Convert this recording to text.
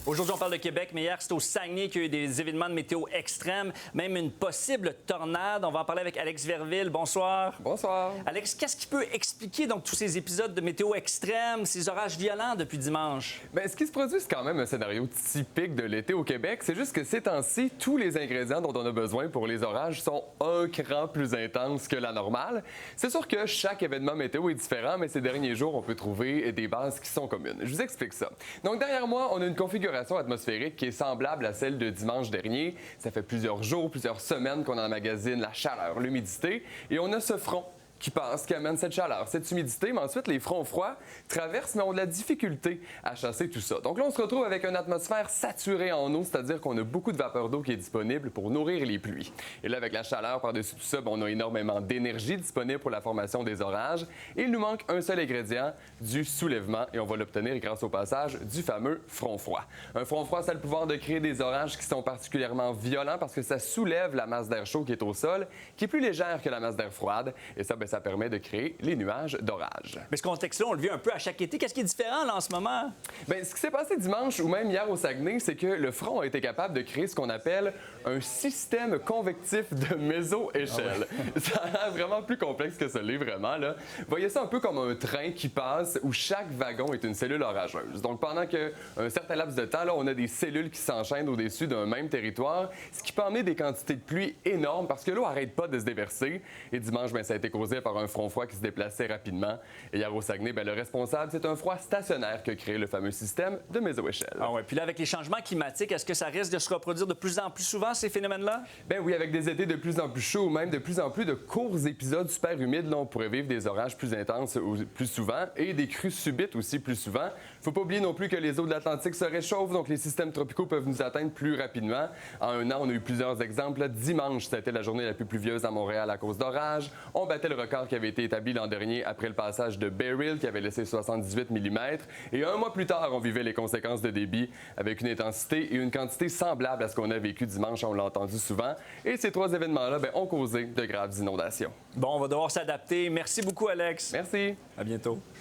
Aujourd'hui, on parle de Québec, mais hier, c'est au Saguenay qu'il y a eu des événements de météo extrêmes, même une possible tornade. On va en parler avec Alex Verville. Bonsoir. Bonsoir. Alex, qu'est-ce qui peut expliquer donc tous ces épisodes de météo extrêmes, ces orages violents depuis dimanche? Bien, ce qui se produit, c'est quand même un scénario typique de l'été au Québec. C'est juste que ces temps-ci, tous les ingrédients dont on a besoin pour les orages sont un cran plus intenses que la normale. C'est sûr que chaque événement météo est différent, mais ces derniers jours, on peut trouver des bases qui sont communes. Je vous explique ça. Donc, derrière moi, on a une configuration atmosphérique qui est semblable à celle de dimanche dernier. Ça fait plusieurs jours, plusieurs semaines qu'on emmagasine la chaleur, l'humidité, et on a ce front qui passe, qui amène cette chaleur, cette humidité, mais ensuite les fronts froids traversent, mais ont de la difficulté à chasser tout ça. Donc là, on se retrouve avec une atmosphère saturée en eau, c'est-à-dire qu'on a beaucoup de vapeur d'eau qui est disponible pour nourrir les pluies. Et là, avec la chaleur par-dessus tout ça, on a énormément d'énergie disponible pour la formation des orages. Et il nous manque un seul ingrédient, du soulèvement, et on va l'obtenir grâce au passage du fameux front froid. Un front froid, ça a le pouvoir de créer des orages qui sont particulièrement violents parce que ça soulève la masse d'air chaud qui est au sol, qui est plus légère que la masse d'air froide, et ça permet de créer les nuages d'orage. Mais ce contexte-là, on le vit un peu à chaque été. Qu'est-ce qui est différent là, en ce moment? Bien, ce qui s'est passé dimanche ou même hier au Saguenay, c'est que le front a été capable de créer ce qu'on appelle un système convectif de méso-échelle. Ça a l'air vraiment plus complexe que ça l'est vraiment, là. Voyez ça un peu comme un train qui passe où chaque wagon est une cellule orageuse. Donc, pendant qu'un certain laps de temps, là, on a des cellules qui s'enchaînent au-dessus d'un même territoire, ce qui peut emmener des quantités de pluie énormes parce que l'eau n'arrête pas de se déverser. Et dimanche, bien, ça a été causé par un front froid qui se déplaçait rapidement. Et hier au Saguenay, bien, le responsable, c'est un froid stationnaire que crée le fameux système de méso-échelle. Ah ouais. Puis là, avec les changements climatiques, est-ce que ça risque de se reproduire de plus en plus souvent, ces phénomènes-là? Ben oui, avec des étés de plus en plus chauds ou même de plus en plus de courts épisodes super humides, là, on pourrait vivre des orages plus intenses ou plus souvent et des crues subites aussi plus souvent. Faut pas oublier non plus que les eaux de l'Atlantique se réchauffent, donc les systèmes tropicaux peuvent nous atteindre plus rapidement. En un an, on a eu plusieurs exemples. Là, dimanche, c'était la journée la plus pluvieuse à Montréal à cause d'orages. On battait le record qui avait été établi l'an dernier après le passage de Beryl qui avait laissé 78 mm. Et un mois plus tard, on vivait les conséquences de débit avec une intensité et une quantité semblables à ce qu'on a vécu dimanche, on l'a entendu souvent. Et ces trois événements-là ont causé de graves inondations. Bon, on va devoir s'adapter. Merci beaucoup, Alex. Merci. À bientôt.